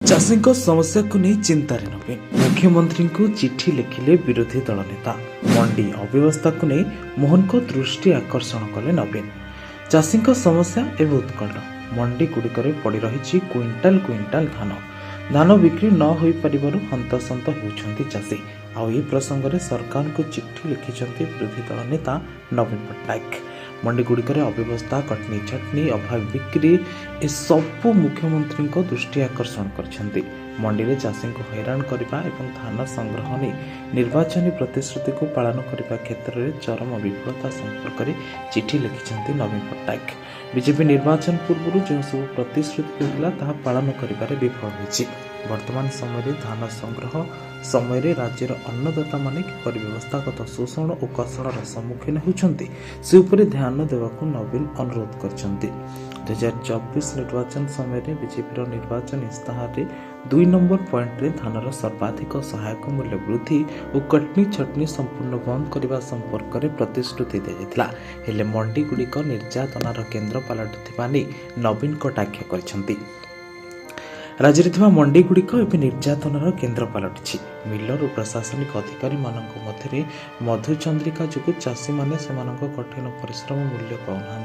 चाषी समस्या को नहीं चिंतार नवीन मुख्यमंत्री को चिठी लिखिले विरोधी दल नेता। मंडी अव्यवस्था को नहीं मोहन को दृष्टि आकर्षण कले नवीन। चाषी समस्या एवं उत्कट मंडी गुड़िक पड़ रही क्विंटाल क्विंटाल धान बिक्री न हो पारिबारु हंतसंत होउछंती चाषी। आउ ए प्रसंग में सरकार को चिठी लिखिछंती विरोधी दल नेता नवीन पट्टनायक। मंडी गुड़िक अव्यवस्था कटनी छटनी अभाव बिक्री ए सबू मुख्यमंत्री दृष्टि आकर्षण करछंती। मंडी में चाषी को हैरान करने और धान संग्रह नहीं निर्वाचन प्रतिश्रुति को पालन करने क्षेत्र में चरम विफलता संपर्क में चिठी लिखिछंती नवीन पट्टनायक। बीजेपी निर्वाचन पूर्व जो सब प्रतिश्रुति होता पालन कर विफल होती। वर्तमान समय धान संग्रह समय राज्यर अन्नदाता माने किपरि व्यवस्थागत शोषण और कषणर सम्मुखीन होती से ध्यान देवाक नवीन अनुरोध करछंती। 2024 निर्वाचन समय बीजेपी निर्वाचन इस्ताहार 2 नंबर पॉइंट रे धानर सर्वाधिक सहायक मूल्य वृद्धि और कटनी छटनी संपूर्ण बंद करने संपर्क में प्रतिश्रुति दिया हेले मंडी गुड़िक निर्यातनार केन्द्र पलटुवा नवीन कटाक्ष कर राज्य में मंडी गुड़िक एवं निर्यातनार केन्द्र पलटि मिलर और प्रशासनिक अधिकारी मध्य मधुचंद्रिका जो चाषी मैंने कठिन परिश्रम मूल्य पाऊना।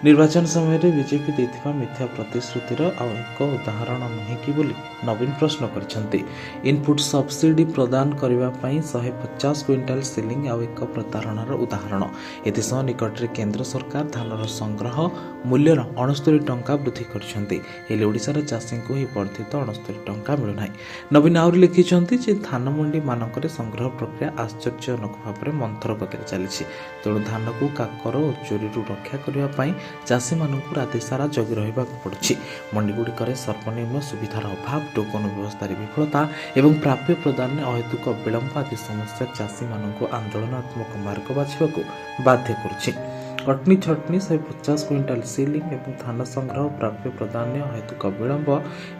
निर्वाचन समय बीजेपी देथिबा मिथ्या प्रतिश्रुतिर एक उदाहरण नुहे कि बोली नवीन प्रश्न करछंती। इनपुट सब्सिडी प्रदान करने 150 क्विंटाल सिलिंग आउ एक प्रतारणार उदाहरण। एथिसह निकट में केंद्र सरकार धानर संग्रह मूल्यर 69 टंका वृद्धि करछंती हेले ओडिशार चाषी को ही वर्धित 69 टंका मिलुना। नवीन आउरी लिखिछंती जे धान मंडी मानक संग्रह प्रक्रिया आश्चर्यजनक भाव में मंथर गति चली तेणु धान को काकर और चोरी रक्षा करने चाषी मानक राति सारा जगी रहा पड़ुछि। मंडी गुड़िक सर्वनिम्न सुविधार अभाव टोकन व्यवस्था विफलता एवं प्राप्य प्रदान अहेतुक विलंब आदि समस्या चाषी मानक आंदोलनात्मक मार्ग बाछिबाकू बाध्य करुछि। कटनी छटनी 150 क्विंटाल सिलिंग एवं धान संग्रह प्राप्य प्रदान हेतुक विलंब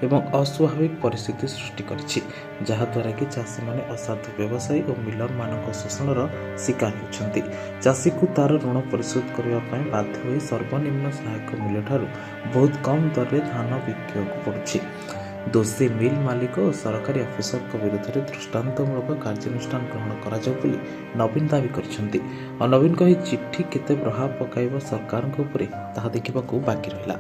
एवं अस्वाभाविक परिस्थिति सृष्टि करिछि जहाद्वारा कि चाषी माने असाधु व्यवसायी और मिलर मानक शोषणर शिकार होछंती। चाषी को तार ऋण परिशोध करने बाध्य होई सर्वनिम्न सहायक मूल्य ठारू बहुत कम दर में धान बिकिବାକୁ पड़ुछि। दोषी मिल मालिक और सरकारी अफिसर विरुद्ध में दृष्टांतमूलक कार्यानुष्ठान ग्रहण कर नवीन दावी करछंती। और नवीन कही चिट्ठी केते प्रभाव पकाइब सरकार उपरे ताहा देखिबाकू बाकी रहिला।